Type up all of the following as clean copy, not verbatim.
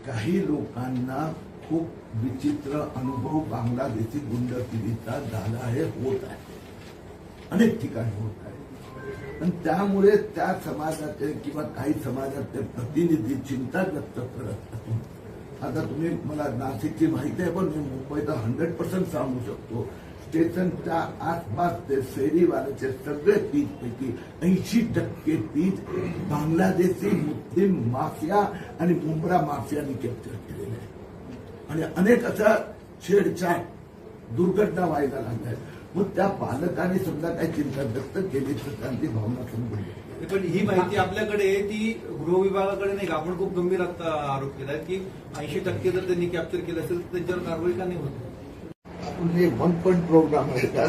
काही लोकांना खूप विचित्र अनुभव बांगलादेशी गुंडगिरीचा झाला आहे, होत आहे, अनेक ठिकाणी होत आहे. आणि त्यामुळे त्या समाजाचे किंवा काही समाजाचे प्रतिनिधी चिंता व्यक्त करत असून, आता तुम्ही मला नाशिकची माहिती आहे, पण मी मुंबईचा 100% सांगू शकतो. स्टेशनच्या आसपास ते फेरीवाल्याचे सगळे पीच पैकी 80% पीच बांगलादेशी मुस्लिम माफिया आणि मुंब्रा माफियानी कॅप्चर केलेले आहे. आणि अनेक अशा छेडछाड दुर्घटना व्हायला लागल्या. मग त्या पालकांनी सुद्धा काही चिंता व्यक्त केली तर त्यांची भावना समजून. पण ही माहिती आपल्याकडे ती गृह विभागाकडे नाही का? आपण खूप गंभीर आरोप केला की 80% जर त्यांनी कॅप्चर केलं असेल तर त्यांच्यावर कारवाई का नाही होत? हे 1 पॉइंट प्रोग्राम आहे का?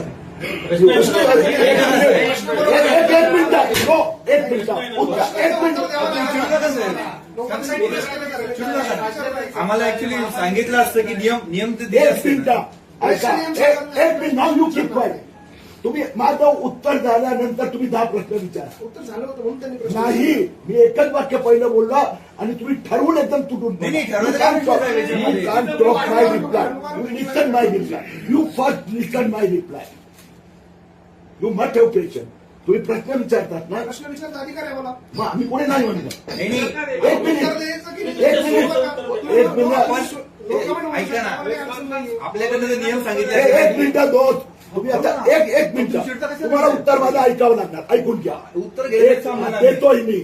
आम्हाला ऍक्च्युली सांगितलं असतं की नियम तुम्ही माझं उत्तर झाल्यानंतर तुम्ही 10 प्रश्न विचारा. उत्तर झालं होतं म्हणून त्यांनी नाही, मी एकच वाक्य पहिलं बोललो आणि तुम्ही ठरवून एकदम तुटून listen my reply. You first listen my reply. You must have patience. तुम्ही प्रश्न विचारतात ना, प्रश्न विचारता अधिकार आहे मला. मग आम्ही पुढे नाही म्हणतो. नाही एक मिनिट ऐका ना, आपल्याकडे नियम सांगितले. एक मिनिट दोस्त, तुम्ही आता एक मिनिट, तुम्हाला उत्तर माझं ऐकावं लागणार. ऐकून घ्या. उत्तर देतोय मी.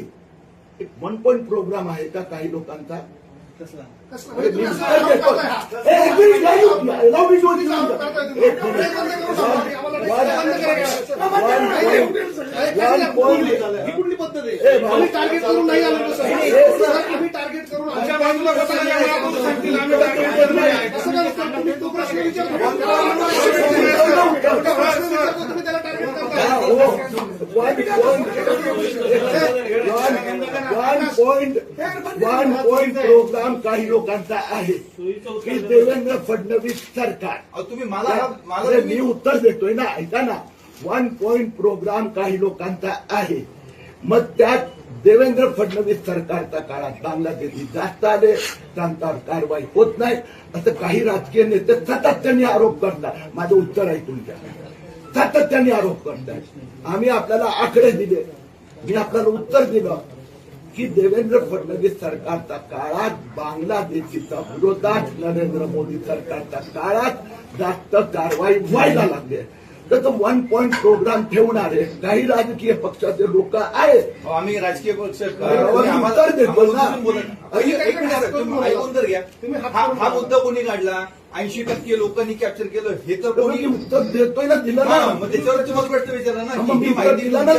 1 पॉइंट प्रोग्राम आहे का काही लोकांचा? कुठली पद्धत आहे? आम्ही टार्गेट करून नाही आलो सर. आम्ही टार्गेट करून आमच्या बाजूला तो प्रश्न विचारतो तुम्ही त्याला टार्गेट करता. 1 पॉइंट प्रोग्राम काही लोकांचा आहे की देवेंद्र फडणवीस सरकार. तुम्ही मला मी उत्तर देतोय ना, ऐका ना. 1 पॉइंट प्रोग्राम काही लोकांचा आहे. मग त्यात देवेंद्र फडणवीस सरकारच्या काळात बांगलादेशी जास्त आले, त्यांच्यावर कारवाई होत नाही असं काही राजकीय नेते सातत्याने आरोप करतात. माझं उत्तर आहे तुमच्या, सातत्याने आरोप करतात. आम्ही आपल्याला आकडे दिले. मी आपल्याला उत्तर दिलं की देवेंद्र फडणवीस सरकारच्या काळात बांगलादेशीच्या विरोधात नरेंद्र मोदी सरकारच्या काळात जास्त कारवाई व्हायला लागली. तर 1 पॉइंट प्रोग्राम ठेवणारे काही राजकीय पक्षाचे लोक आहेत. आम्ही राजकीय पक्ष उत्तर देतो ना. ऐकून तर घ्या. हा मुद्दा कोणी काढला? 80% लोकांनी कॅप्चर केलं हे तर कोणी उत्तर देतोय ना, दिलं ना. मग त्याच्यावर तुम्हाला प्रश्न विचारला ना. माहिती दिला ना.